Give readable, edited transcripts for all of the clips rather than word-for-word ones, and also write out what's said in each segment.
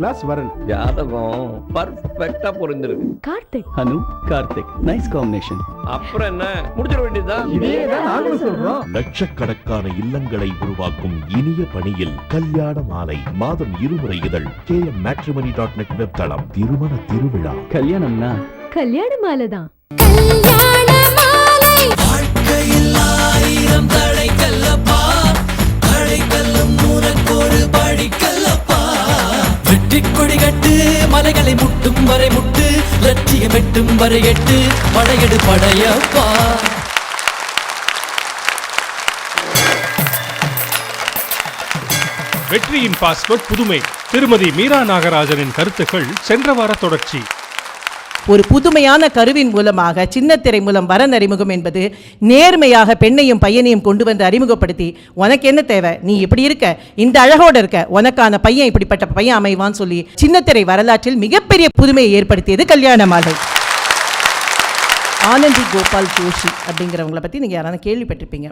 Class வரன். ஜாதகம் பர்ஃபெக்ட்டா பொருந்திருக்கு. கார்த்திக் அனு Karthik nice combination. அப்புறம் என்ன முடிச்சிட வேண்டியதுதான். இதேதான் நாங்களும் சொல்றோம். லட்சக்கணக்கான இல்லங்களை உருவாக்கும் இனிய பணியில் கல்யாண மாலை மாதம் 2 முறை இதழ் kmmatrimony.net வெப்தளம். திருமண திருவிழா கல்யாணம்னா கல்யாண மாலை தான். வாழ்க்கையில் 1000 தடைக்கல்லப்பா, தடைக்கல்லும் உனக்கொரு படிக்கல்லப்பா. வெற்றிக் கொடி கட்டு, மலைகளை முட்டும் வரை முட்டு, லட்சியம் எட்டும் வரை எட்டு, படையெடு படையப்பா. வெற்றியின் பாஸ்போர்ட் புதுமை. திருமதி மீரா நாகராஜனின் கருத்துக்கள் சென்ற வார தொடர்ச்சி. ஒரு புதுமையான கருவின் மூலமாக சின்னத்திரை மூலம் வரன் அறிமுகம் என்பது நேர்மையாக பெண்ணையும் பையனையும் கொண்டு வந்து அறிமுகப்படுத்தி, உனக்கு என்ன தேவை, நீ இப்படி இருக்க, இந்த அழகோடு இருக்க, உனக்கான பையன் இப்படிப்பட்ட பையன் அமைவான்னு சொல்லி சின்னத்திரை வரலாற்றில் மிகப்பெரிய புதுமையை ஏற்படுத்தியது கல்யாண மாலை. ஆனந்தி கோபால் ஜோஷி அப்படிங்கிறவங்களை பற்றி நீங்கள் யாராவது கேள்விப்பட்டிருப்பீங்க.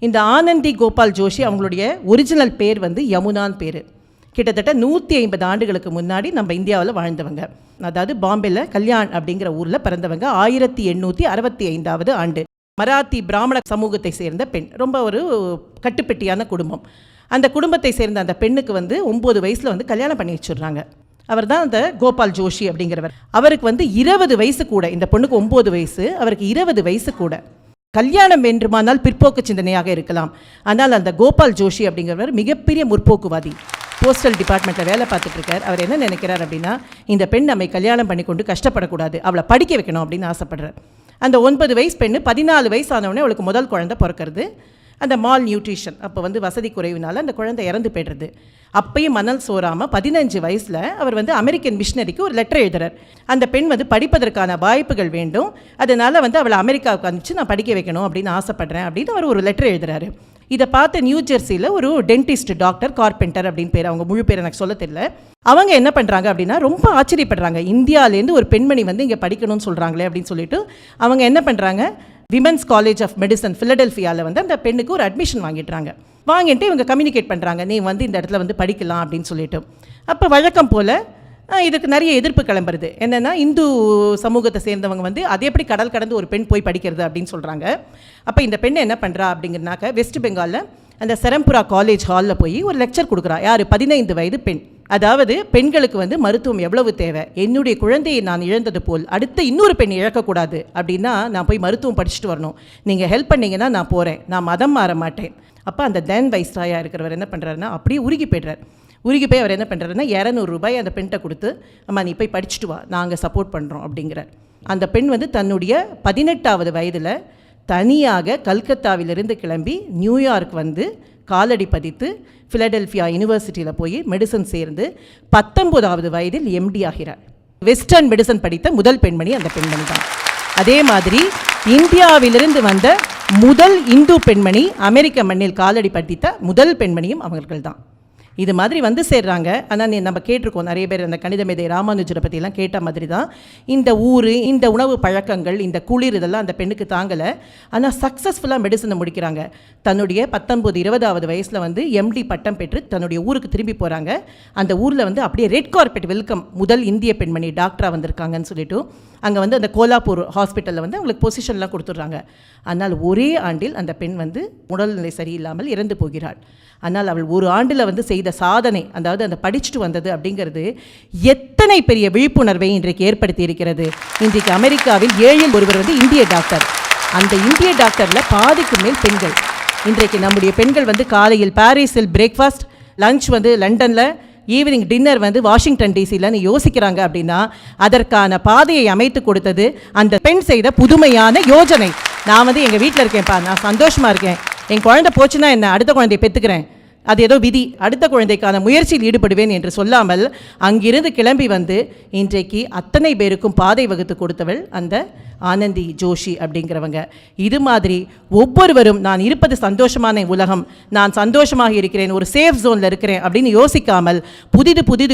இந்த ஆனந்தி கோபால் ஜோஷி அவங்களுடைய ஒரிஜினல் பேர் வந்து யமுனான் பேர். கிட்டத்தட்ட 150 ஆண்டுகளுக்கு முன்னாடி நம்ம இந்தியாவில் வாழ்ந்தவங்க. அதாவது பாம்பேல கல்யாண் அப்படிங்கிற ஊரில் பிறந்தவங்க. 1865 ஆண்டு. மராத்தி பிராமண சமூகத்தை சேர்ந்த பெண். ரொம்ப ஒரு கட்டுப்பெட்டியான குடும்பம். அந்த குடும்பத்தை சேர்ந்த அந்த பெண்ணுக்கு வந்து 9 வயசில் வந்து கல்யாணம் பண்ணி வச்சுடுறாங்க. அவர் தான் அந்த கோபால் ஜோஷி அப்படிங்கிறவர். அவருக்கு வந்து 20 வயசு கூட. இந்த பொண்ணுக்கு 9 வயசு, அவருக்கு 20 வயசு கூட. கல்யாணம் வேண்டுமானால் பிற்போக்கு சிந்தனையாக இருக்கலாம், ஆனால் அந்த கோபால் ஜோஷி அப்படிங்கிறவர் மிகப்பெரிய முற்போக்குவாதி. போஸ்டல் டிபார்ட்மெண்ட்டில் வேலை பார்த்துட்டு இருக்கார். அவர் என்ன நினைக்கிறார் அப்படின்னா, இந்த பெண் நம்மை கல்யாணம் பண்ணி கொண்டு கஷ்டப்படக்கூடாது, அவளை படிக்க வைக்கணும் அப்படின்னு ஆசைப்படுறார். அந்த 9 வயசு பெண்ணு 14 வயசு ஆனவுடனே அவளுக்கு முதல் குழந்தை பிறக்கிறது. அந்த மால் நியூட்ரிஷன், அப்போ வந்து வசதி குறைவினால அந்த குழந்தை இறந்து போய்டுறது. அப்பயும் மணல் சோறாமல் 15 வயசில் அவர் வந்து அமெரிக்கன் மிஷனரிக்கு ஒரு லெட்டர் எழுதுறார். அந்த பெண் வந்து படிப்பதற்கான வாய்ப்புகள் வேண்டும், அதனால் வந்து அவளை அமெரிக்காவுக்கு அனுப்பிச்சு நான் படிக்க வைக்கணும் அப்படின்னு ஆசைப்படுறேன் அப்படின்னு அவர் ஒரு லெட்டர் எழுதுறாரு. இதை பார்த்து நியூ ஜெர்சியில் ஒரு டென்டிஸ்ட் டாக்டர் கார்பெண்டர் அப்படின்னு பேர், அவங்க முழு பேர் எனக்கு சொல்ல தெரியல, அவங்க என்ன பண்ணுறாங்க அப்படின்னா ரொம்ப ஆச்சரியப்படுறாங்க. இந்தியாவிலேருந்து ஒரு பெண்மணி வந்து இங்கே படிக்கணும்னு சொல்கிறாங்களே அப்படின்னு சொல்லிட்டு அவங்க என்ன பண்ணுறாங்க, விமென்ஸ் காலேஜ் ஆஃப் மெடிசன் ஃபிலடெல்ஃபியாவில் வந்து அந்த பெண்ணுக்கு ஒரு அட்மிஷன் வாங்கிட்டு இவங்க கம்யூனிகேட் பண்ணுறாங்க, நீ வந்து இந்த இடத்துல வந்து படிக்கலாம் அப்படின்னு சொல்லிட்டு. அப்போ வழக்கம் போல் இதுக்கு நிறைய எதிர்ப்பு கிளம்புறது. என்னென்னா, இந்து சமூகத்தை சேர்ந்தவங்க வந்து அது எப்படி கடல் கடந்து ஒரு பெண் போய் படிக்கிறது அப்படின்னு சொல்கிறாங்க. அப்போ இந்த பெண் என்ன பண்ணுறா அப்படிங்கிறனாக்க, வெஸ்ட் பெங்காலில் அந்த செரம்புரா காலேஜ் ஹாலில் போய் ஒரு லெக்சர் கொடுக்குறா. யார்? 15 வயது பெண். அதாவது பெண்களுக்கு வந்து மருத்துவம் எவ்வளவு தேவை, என்னுடைய குழந்தையை நான் இழந்தது போல் அடுத்து இன்னொரு பெண் இழக்கக்கூடாது அப்படின்னா நான் போய் மருத்துவம் படிச்சுட்டு வரணும், நீங்கள் ஹெல்ப் பண்ணிங்கன்னா நான் போகிறேன், நான் மதம் மாற மாட்டேன். அப்போ அந்த தென் வைஸ்ராயாக இருக்கிறவர் என்ன பண்ணுறாருன்னா அப்படியே உருகி போய்ட்றார். உருகி போய் அவர் என்ன பண்ணுறாருன்னா 200 ரூபாய் அந்த பெண்கிட்ட கொடுத்து, அம்மா நீ போய் படிச்சுட்டு வா, நாங்கள் சப்போர்ட் பண்ணுறோம் அப்படிங்கிறார். அந்த பெண் வந்து தன்னுடைய 18வது வயதில் தனியாக கல்கத்தாவிலிருந்து கிளம்பி நியூயார்க் வந்து காலடி பதித்து ஃபிலடெல்ஃபியா யூனிவர்சிட்டியில் போய் மெடிசன் சேர்ந்து 19வது வயதில் எம்டி ஆகிறார். வெஸ்டர்ன் மெடிசன் படித்த முதல் பெண்மணி அந்த பெண்மணி தான். அதே மாதிரி இந்தியாவிலிருந்து வந்த முதல் இந்து பெண்மணி, அமெரிக்க மண்ணில் காலடி பதித்த முதல் பெண்மணியும் அவர்கள் தான். இது மாதிரி வந்து சேர்றாங்க. ஆனால் நம்ம கேட்டிருக்கோம் நிறைய பேர், அந்த கணித மேதை ராமானுஜரை பற்றிலாம் கேட்ட மாதிரி தான் இந்த ஊர், இந்த உணவு பழக்கங்கள், இந்த குளிர் இதெல்லாம் அந்த பெண்ணுக்கு தாங்கலை. ஆனால் சக்ஸஸ்ஃபுல்லாக மெடிசனை முடிக்கிறாங்க. தன்னுடைய 19-20வது வயசில் வந்து எம்டி பட்டம் பெற்று தன்னுடைய ஊருக்கு திரும்பி போகிறாங்க. அந்த ஊரில் வந்து அப்படியே ரெட் கார்பெட் வெல்கம், முதல் இந்திய பெண்மணி டாக்டராக வந்திருக்காங்கன்னு சொல்லிட்டு அங்கே வந்து அந்த கோலாப்பூர் ஹாஸ்பிட்டலில் வந்து அவங்களுக்கு பொசிஷன்லாம் கொடுத்துட்றாங்க. ஆனால் ஒரே ஆண்டில் அந்த பெண் வந்து உடல்நிலை சரியில்லாமல் இறந்து போகிறாள். ஆனால் அவள் ஒரு ஆண்டில் வந்து செய்த சாதனை, அதாவது அந்த படிச்சுட்டு வந்தது அப்படிங்கிறது எத்தனை பெரிய விழிப்புணர்வை இன்றைக்கு ஏற்படுத்தி இருக்கிறது. இன்றைக்கு அமெரிக்காவில் 7இல் ஒருவர் வந்து இந்திய டாக்டர். அந்த இந்திய டாக்டரில் பாதிக்கு மேல் பெண்கள். இன்றைக்கு நம்முடைய பெண்கள் வந்து காலையில் பாரிஸில் பிரேக்ஃபாஸ்ட், லஞ்ச் வந்து லண்டனில், ஈவினிங் டின்னர் வந்து வாஷிங்டன் டிசிலன்னு யோசிக்கிறாங்க அப்படின்னா அதற்கான பாதையை அமைத்து கொடுத்தது அந்த பெண் செய்த புதுமையான யோஜனை. நான் வந்து எங்கள் வீட்டில் இருக்கேன்ப்பா, நான் சந்தோஷமாக இருக்கேன், என் குழந்தை போச்சுன்னா என்ன, அடுத்த குழந்தையை பெற்றுக்கிறேன், அது ஏதோ விதி, அடுத்த குழந்தைக்கான முயற்சியில் ஈடுபடுவேன் என்று சொல்லாமல் அங்கிருந்து கிளம்பி வந்து இன்றைக்கு அத்தனை பேருக்கும் பாதை வகுத்து கொடுத்தவள் அந்த ஆனந்தி ஜோஷி அப்படிங்கிறவங்க. இது மாதிரி ஒவ்வொருவரும் நான் இருப்பது சந்தோஷமான உலகம், நான் சந்தோஷமாக இருக்கிறேன், ஒரு சேஃப் ஜோனில் இருக்கிறேன் அப்படின்னு யோசிக்காமல்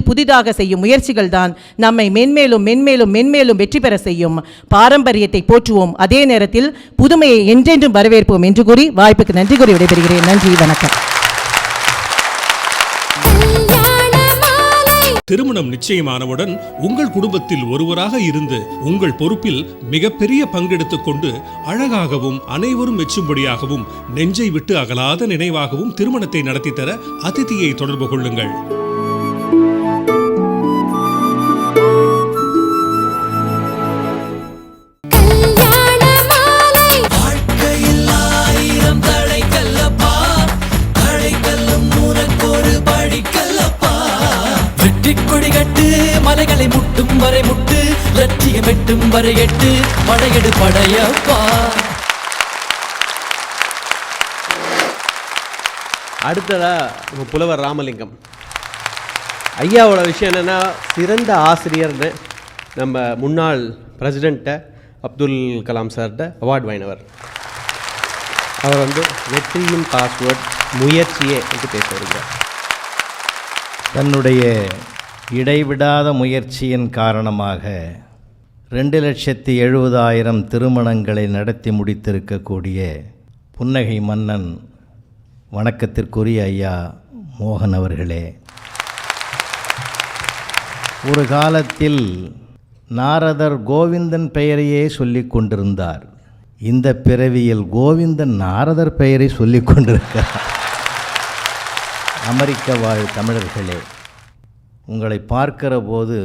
புதிதாக செய்யும் முயற்சிகள் தான் நம்மை மென்மேலும் மென்மேலும் மென்மேலும் வெற்றி பெற செய்யும். பாரம்பரியத்தை போற்றுவோம், அதே நேரத்தில் புதுமையை என்றென்றும் வரவேற்போம் என்று கூறி வாய்ப்புக்கு நன்றி கூறி விடைபெறுகிறேன். நன்றி, வணக்கம். திருமணம் நிச்சயமானவுடன் உங்கள் குடும்பத்தில் ஒருவராக இருந்து உங்கள் பொறுப்பில் மிகப்பெரிய பங்கெடுத்துக் கொண்டு அழகாகவும் அனைவரும் மெச்சும்படியாகவும் நெஞ்சை விட்டு அகலாத நினைவாகவும் திருமணத்தை நடத்தி தர அதிதியை தொடர்பு கொள்ளுங்கள். மலைகளை முட்டும் வரை முட்டு, லட்சியம் எட்டும் வரை எட்டு, படையெடு படையப்பா. அடுத்ததா நம்ம புலவர் ராமலிங்கம் ஐயாவோட விஷயம் என்னென்னா, சிறந்த ஆசிரியர்னு நம்ம முன்னாள் பிரசிடெண்ட்டை அப்துல் கலாம் சார்கிட்ட அவார்டு வாங்கினவர். அவர் வெற்றியின் பாஸ்வேர்ட் முயற்சியே என்று பேச வருகிறார். தன்னுடைய இடைவிடாத முயற்சியின் காரணமாக 2,70,000 திருமணங்களை நடத்தி முடித்திருக்கக்கூடிய புன்னகை மன்னன் வணக்கத்திற்குரிய ஐயா மோகன் அவர்களே, ஒரு காலத்தில் நாரதர் கோவிந்தன் பெயரையே சொல்லிக் கொண்டிருந்தார். இந்த பிறவியில் கோவிந்தன் நாரதர் பெயரை சொல்லிக் கொண்டிருக்கிறார். அமெரிக்க வாழ் தமிழர்களே, உங்களை பார்க்கிற போது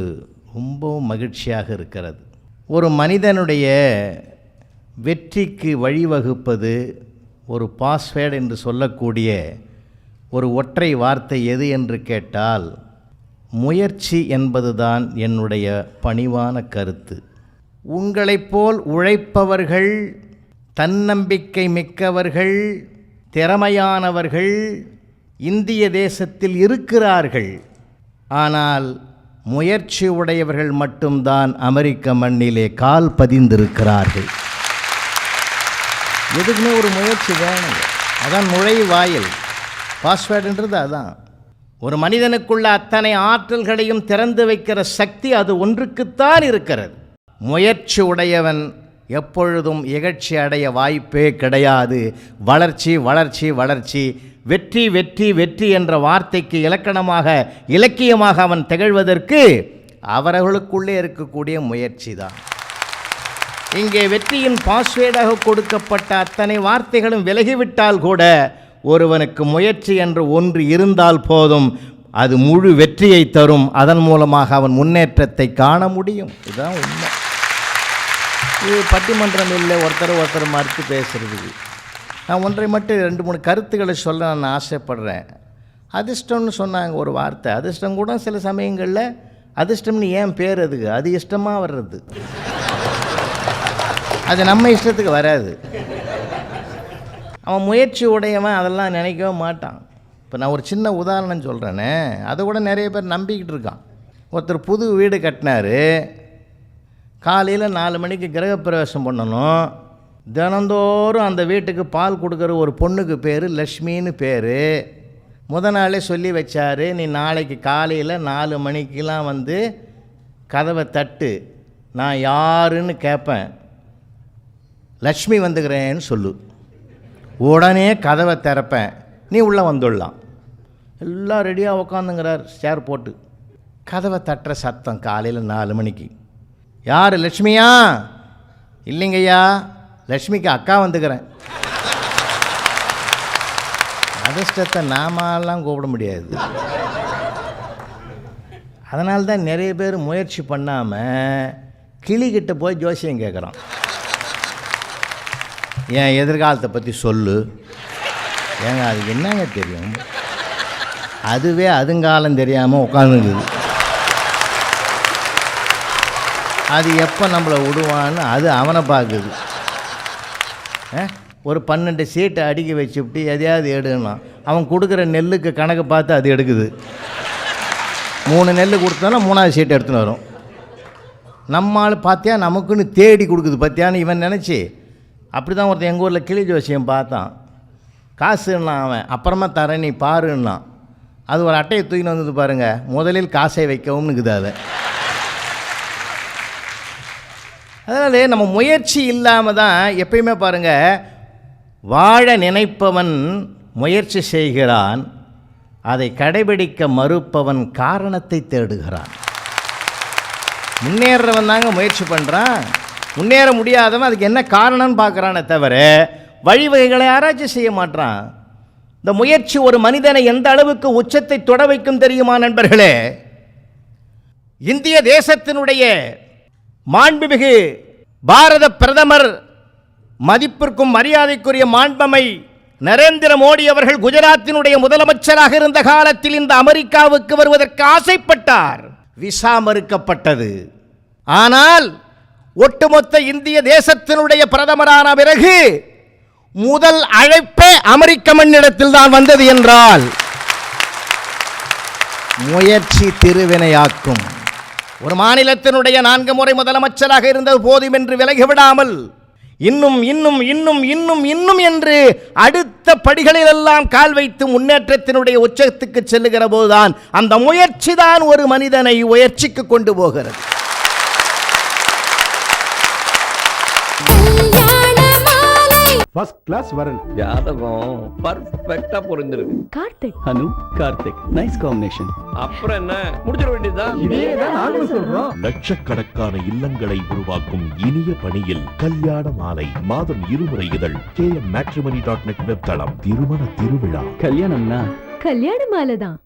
ரொம்பவும் மகிழ்ச்சியாக இருக்கிறது. ஒரு மனிதனுடைய வெற்றிக்கு வழிவகுப்பது ஒரு பாஸ்வேர்டு என்று சொல்லக்கூடிய ஒரு ஒற்றை வார்த்தை எது என்று கேட்டால் முயற்சி என்பதுதான் என்னுடைய பணிவான கருத்து. உங்களைப் போல் உழைப்பவர்கள், தன்னம்பிக்கை மிக்கவர்கள், திறமையானவர்கள் இந்திய தேசத்தில் இருக்கிறார்கள். ஆனால் முயற்சி உடையவர்கள் மட்டும்தான் அமெரிக்க மண்ணிலே கால் பதிந்திருக்கிறார்கள். எதுக்குமே ஒரு முயற்சி வேணுங்க. அதான் நுழைவாயில். பாஸ்வேர்டுன்றது அதான். ஒரு மனிதனுக்குள்ள அத்தனை ஆற்றல்களையும் திறந்து வைக்கிற சக்தி அது ஒன்றுக்குத்தான் இருக்கிறது. முயற்சி உடையவன் எப்பொழுதும் இகழ்ச்சி அடைய வாய்ப்பே கிடையாது. வளர்ச்சி வளர்ச்சி வளர்ச்சி, வெற்றி வெற்றி வெற்றி என்ற வார்த்தைக்கு இலக்கணமாக இலக்கியமாக அவன் திகழ்வதற்கு அவர்களுக்குள்ளே இருக்கக்கூடிய முயற்சி தான். இங்கே வெற்றியின் பாஸ்வேர்டாக கொடுக்கப்பட்ட அத்தனை வார்த்தைகளும் விலகிவிட்டால் கூட ஒருவனுக்கு முயற்சி என்று ஒன்று இருந்தால் போதும், அது முழு வெற்றியை தரும். அதன் மூலமாக அவன் முன்னேற்றத்தை காண முடியும். இதுதான் உண்மை. இது பட்டிமன்றம் இல்லை ஒருத்தர் மறுத்து பேசுகிறது. நான் ஒன்றை மட்டும் 2-3 கருத்துக்களை சொல்ல நான் ஆசைப்படுறேன். அதிர்ஷ்டம்னு சொன்னாங்க ஒரு வார்த்தை. அதிர்ஷ்டம் கூட சில சமயங்களில் அதிர்ஷ்டம்னு ஏன் பேர் அதுக்கு, அது இஷ்டமாக வர்றது, அது நம்ம இஷ்டத்துக்கு வராது. அவன் முயற்சி உடையவன் அதெல்லாம் நினைக்கவே மாட்டான். இப்போ நான் ஒரு சின்ன உதாரணம் சொல்கிறேனே, அதை கூட நிறைய பேர் நம்பிக்கிட்டு இருக்கான். ஒருத்தர் புது வீடு கட்டினார். காலையில் 4 மணிக்கு கிரகப்பிரவேசம் பண்ணணும். தினந்தோறும் அந்த வீட்டுக்கு பால் கொடுக்குற ஒரு பொண்ணுக்கு பேர் லக்ஷ்மின்னு பேர். நாளே சொல்லி வச்சார், நீ நாளைக்கு காலையில் 4 மணிக்கெலாம் கதவை தட்டு, நான் யாருன்னு கேட்பேன், லக்ஷ்மி வந்துக்கிறேன்னு சொல்லு. உடனே கதவை திறப்பேன், நீ உள்ளே வந்துடலாம். எல்லாம் ரெடியாக உக்காந்துங்கிறார் சேர் போட்டு. கதவை தட்டுற சத்தம் காலையில் 4 மணிக்கு. யார், லக்ஷ்மியா? இல்லைங்கய்யா, லக்ஷ்மிக்கு அக்கா வந்துக்கிறேன். அதிர்ஷ்டத்தை நாமெல்லாம் கூப்பிட முடியாது. அதனால தான் நிறைய பேர் முயற்சி பண்ணாமல் கிளிக்கிட்ட போய் ஜோசியம் கேட்குறான். என் எதிர்காலத்தை பற்றி சொல்லு. ஏங்க அதுக்கு என்னங்க தெரியும்? அதுவே அதுங்காலம் தெரியாமல் உட்காந்துக்குது. அது எப்போ நம்மளை விடுவான்னு அது அவனை பார்க்குது. ஒரு 12 சீட்டை அடுக்கி வச்சுவிட்டு எதையாவது எடுனா அவன் கொடுக்குற நெல்லுக்கு கணக்கு பார்த்து அது எடுக்குது. 3 நெல் கொடுத்தானா 3ஆவது சீட்டை எடுத்துன்னு வரும். நம்மால் பார்த்தியா நமக்குன்னு தேடி கொடுக்குது பார்த்தியான்னு இவன் நினச்சி. அப்படி தான் ஒருத்தன் எங்கள் ஊரில் கிளி ஜோசியம் பார்த்தான். காசுன்னா அவன் அப்புறமா தரேன் நீ பாருன்னா. அது ஒரு அட்டையை தூக்கின்னு வந்தது பாருங்கள், முதலில் காசை வைக்கவும்னு இருக்குது. அதை அதனால் நம்ம முயற்சி இல்லாமல் தான் எப்பயுமே பாருங்கள், வாழ நினைப்பவன் முயற்சி செய்கிறான், அதை கடைபிடிக்க மறுப்பவன் காரணத்தை தேடுகிறான். முன்னேறவன் தாங்க முயற்சி பண்ணுறான், முன்னேற முடியாதவன் அதுக்கு என்ன காரணம்னு பார்க்குறானே தவிர வழிவகைகளை ஆராய்ச்சி செய்ய மாட்டான். இந்த முயற்சி ஒரு மனிதனை எந்த அளவுக்கு உச்சத்தை தொட வைக்கும் தெரியுமா நண்பர்களே? இந்திய தேசத்தினுடைய மாண்புமிகு பாரத பிரதமர் மதிப்பிற்கும் மரியாதைக்குரிய மாண்பமை நரேந்திர மோடி அவர்கள் குஜராத்தினுடைய முதலமைச்சராக இருந்த காலத்தில் இந்த அமெரிக்காவுக்கு வருவதற்கு ஆசைப்பட்டார். விசா மறுக்கப்பட்டது. ஆனால் ஒட்டுமொத்த இந்திய தேசத்தினுடைய பிரதமரான பிறகு முதல் அழைப்பே அமெரிக்க மண்ணிடத்தில் தான் வந்தது என்றால் முயற்சி திருவினையாக்கும். ஒரு மாநிலத்தினுடைய 4 முறை முதலமைச்சராக இருந்தது போதும் என்று விலகிவிடாமல் இன்னும் இன்னும் இன்னும் இன்னும் இன்னும் என்று அடுத்த படிகளிலெல்லாம் கால் வைத்து முன்னேற்றத்தினுடைய உச்சத்துக்கு செல்லுகிற போதுதான் அந்த முயற்சி தான் ஒரு மனிதனை உயர்ச்சிக்கு கொண்டு போகிறது. ஃபர்ஸ்ட் கிளாஸ் வரன் ஜாதகம் பர்ஃபெக்ட்டா பொருந்திருக்கு. Karthik Anu, Karthik. Nice combination. அப்புறம் என்ன முடிச்சிட வேண்டியதுதான். இதேதான் நாங்களும் சொல்றோம். லட்சக்கணக்கான இல்லங்களை உருவாக்கும் இனிய பணியில் கல்யாண மாலை மாதம் 2 முறை இதழ் KMmatrimony.net வெப்தளம். திருமண திருவிழா கல்யாணம்னா கல்யாண மாலை தான்.